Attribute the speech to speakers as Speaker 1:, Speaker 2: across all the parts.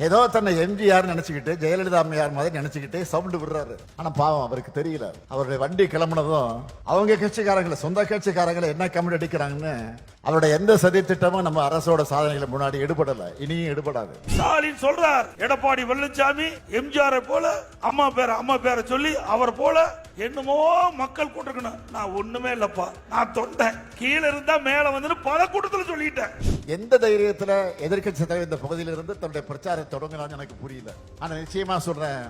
Speaker 1: ஏதோ தன்னை எம்ஜிஆர் நினைச்சுக்கிட்டு ஜெயலலிதா அம்மையார் மாதிரி நினைச்சுக்கிட்டு சவுண்ட் விடுறாரு. ஆனா பாவம் அவருக்கு தெரியல. அவருடைய வண்டி கிளம்புனதும் அவங்க கட்சிக்காரங்களை சொந்த கட்சிக்காரங்களை என்ன கமெண்ட் அடிக்கிறாங்கன்னு அவருடைய எந்த சதி திட்டமும் நம்ம அரசோட சாதனைகளை முன்னாடி எடுபடல, இனியும் எடுபடாது.
Speaker 2: ஸ்டாலின் சொல்றார், எடப்பாடி பழனிசாமி எம்ஜிஆர் போல அம்மா பேரை சொல்லி அவர் போல என்னமோ மக்கள் கூட்டிருக்கணும். நான் ஒண்ணுமே இல்லப்பா, நான் தொண்டேன், கீழே இருந்தா மேல வந்து பல கூட்டத்தில் சொல்லிட்டேன்.
Speaker 1: எந்த தைரியத்துல எதிர்கட்சி தலைவர் இந்த பகுதியில இருந்து தன்னுடைய பிரச்சாரம் தொடங்கினான்னு எனக்கு புரியல. ஆனா நிச்சயமா சொல்றேன்,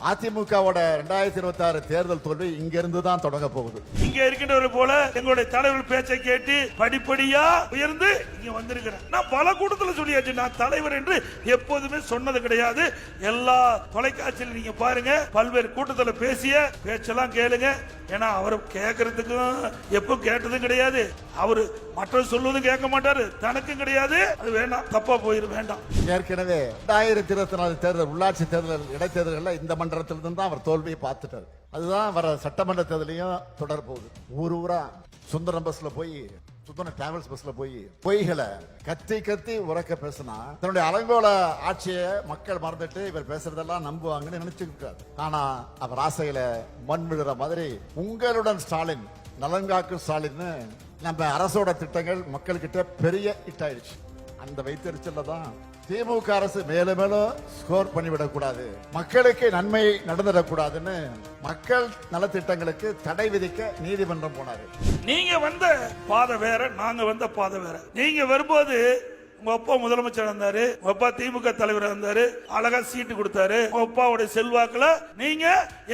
Speaker 1: அதிமுகவோட 2026 தேர்தல் தோல்வி இங்க இருந்து தான் தொடங்க போகுது.
Speaker 2: இங்க இருக்கின்றவர் போல எங்களுடைய தலைவர் பேச்சை கேட்டு படிப்படியா உயர்ந்து இங்க வந்திருக்கிறேன். நான் பல கூட்டத்தில் சொல்லியாச்சு, நான் தலைவர் என்று எப்போதுமே சொன்னது கிடையாது. எல்லா தொலைக்காட்சியில் நீங்க பாருங்க, பல்வேறு கூட்டத்தில் பேசிய பேச்செல்லாம் கேளுங்க. ஏன்னா அவர் கேட்கறதுக்கும் எப்போ கேட்டதும் கிடையாது, அவரு மற்ற சொல்வதும் கேட்க மாட்டாரு, தனக்கும் கிடையாது. அது வேண்டாம், தப்பா போயிரு வேண்டாம்.
Speaker 1: ஏற்கனவே 2024 தேர்தல் உள்ளாட்சி தேர்தல் இடைத்தேர்தல்கள் இந்த மன்றத்திலிருந்து தான் அவர் தோல்வியை பார்த்துட்டார். அதுதான் வர சட்டமன்ற தேர்தலையும் தொடர போகுது. ஊரா சுந்தரம் பஸ்ல போய் டிராவல்ஸ் பஸ்ல போய் பொய்களை கத்தி உறக்க பேசினா தன்னுடைய அலங்கோல ஆட்சியை மக்கள் மறந்துட்டு இவர் பேசுறதெல்லாம் நம்புவாங்கன்னு நினைச்சுக்கிட்டார். ஆனா அவர் ஆசையில மண் விழுற மாதிரி உங்களுடன் ஸ்டாலின் நலங்காக்கும் ஸ்டாலின் நம்ம அரசோட திட்டங்கள் மக்கள்கிட்ட பெரிய இட்டாயிடுச்சு. அந்த வைத்தறிச்சல்ல தான் திமுக அரசு மேலும் மேலும் ஸ்கோர் பண்ணிவிடக் கூடாது, மக்களுக்கு நன்மை நடந்துடக்கூடாதுன்னு மக்கள் நலத்திட்டங்களுக்கு தடை விதிக்க நீதிமன்றம் போனாரு.
Speaker 2: நீங்க வந்த பாதை வேற, நாங்க வந்த பாதை வேற. நீங்க வரும்போது உங்க அப்பா முதலமைச்சர் இருந்தாரு, உங்க அப்பா திமுக தலைவர் இருந்தாரு, அழகா சீட்டு கொடுத்தாரு. உங்க அப்பாவுடைய செல்வாக்குல நீங்க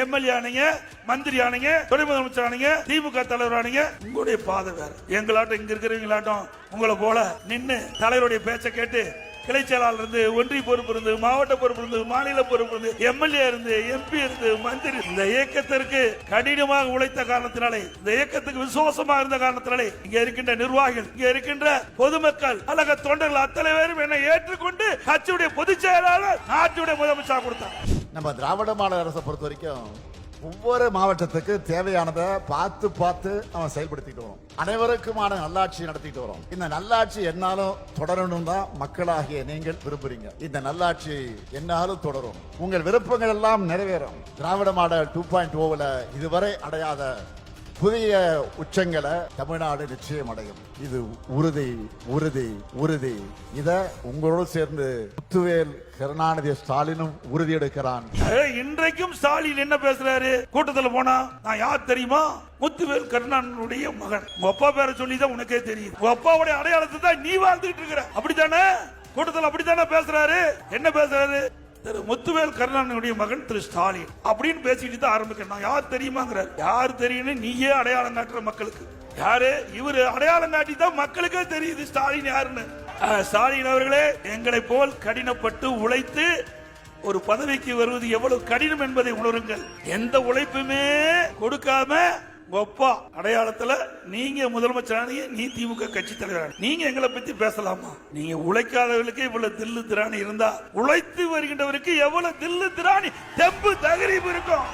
Speaker 2: எம்எல்ஏ ஆனீங்க, மந்திரி ஆனீங்க, துணை முதலமைச்சர் ஆனீங்க, திமுக தலைவர் ஆனீங்க. உங்களுடைய பாதை வேற. எங்களாட்டம் இங்க இருக்கிறவங்களாட்டம் உங்களை போல நின்னு தலைவருடைய பேச்சை கேட்டு கிளை செயலாளர் இருந்து, ஒன்றிய பொறுப்பு இருந்து, மாவட்ட பொறுப்பு இருந்து, மாநில பொறுப்பு இருந்து, எம்எல்ஏ இருந்து, எம்பி இருந்து, மந்திரி, இந்த இயக்கத்திற்கு கடினமாக உழைத்த காரணத்தினாலே, இந்த இயக்கத்துக்கு விசுவாசமாக இருந்த காரணத்தினாலே இங்க இருக்கின்ற நிர்வாகிகள், இங்க இருக்கின்ற பொதுமக்கள், அழக தொண்டர்கள் அத்தனை பேரும் என்னை ஏற்றுக்கொண்டு கட்சியுடைய பொதுச் செயலாளர், நாட்டுடைய முதலமைச்சர் கொடுத்தார்.
Speaker 1: நம்ம திராவிட மாடல் அரசை பொறுத்த வரைக்கும் ஒவ்வொரு மாவட்டத்துக்கு தேவையானதை பார்த்து அவன் செயல்படுத்திட்டு வரும். அனைவருக்குமான நல்லாட்சி நடத்திட்டு வரும். இந்த நல்லாட்சி என்னாலும் தொடரணும் தான் மக்களாகிய நீங்கள் விரும்புறீங்க. இந்த நல்லாட்சி என்னாலும் தொடரும், உங்கள் விருப்பங்கள் எல்லாம் நிறைவேறும். திராவிட மாடல் 2.0 இதுவரை அடையாத புதிய உச்சங்களை தமிழ்நாடு நிச்சயம் அடையும். இது உறுதி உறுதி உறுதி. இத உங்களோடு சேர்ந்து முத்துவேல் கருணாநிதி ஸ்டாலினும் உறுதி எடுக்கிறான்.
Speaker 2: இன்றைக்கும் ஸ்டாலின் என்ன பேசுறாரு கூட்டத்தில் போனா, நான் யார் தெரியுமா? முத்துவேல் கருணாநிதியுடைய மகன். உங்க அப்பா பேரை சொல்லிதான் உனக்கே தெரியும். உங்க அப்பாவுடைய அடையாளத்தை தான் நீ வாழ்ந்துட்டு இருக்கிற. அப்படித்தானே கூட்டத்தில் அப்படித்தானே பேசுறாரு. என்ன பேசுறாரு? திரு முத்துவேல் கருணாநிதியுடைய மகன் திரு ஸ்டாலின் அப்படின்னு பேசிட்டு தான் ஆரம்பிக்கிறேன். யார் தெரியுமாங்கிறார். யார் தெரியும்? நீயே அடையாளம் காட்டுற மக்களுக்கு. யாரு இவரு? அடையாளம் காட்டி தான் மக்களுக்கே தெரியுது ஸ்டாலின் யாருன்னு. ஸ்டாலின் அவர்களே, எங்களை போல் கடினப்பட்டு உழைத்து ஒரு பதவிக்கு வருவது எவ்வளவு கடினம் என்பதை உணருங்கள். எந்த உழைப்புமே கொடுக்காம ஒப்பா அடையாளத்துல நீங்க முதலமைச்சர், நீ திமுக கட்சி தலைவர், நீங்க எங்களை பத்தி பேசலாமா? நீங்க உழைக்காதவர்களுக்கு இவ்வளவு தில்லு திராணி இருந்தா, உழைத்து வருகின்றவருக்கு எவ்வளவு தில்லு திராணி தெம்பு தகரீபு இருக்கும்.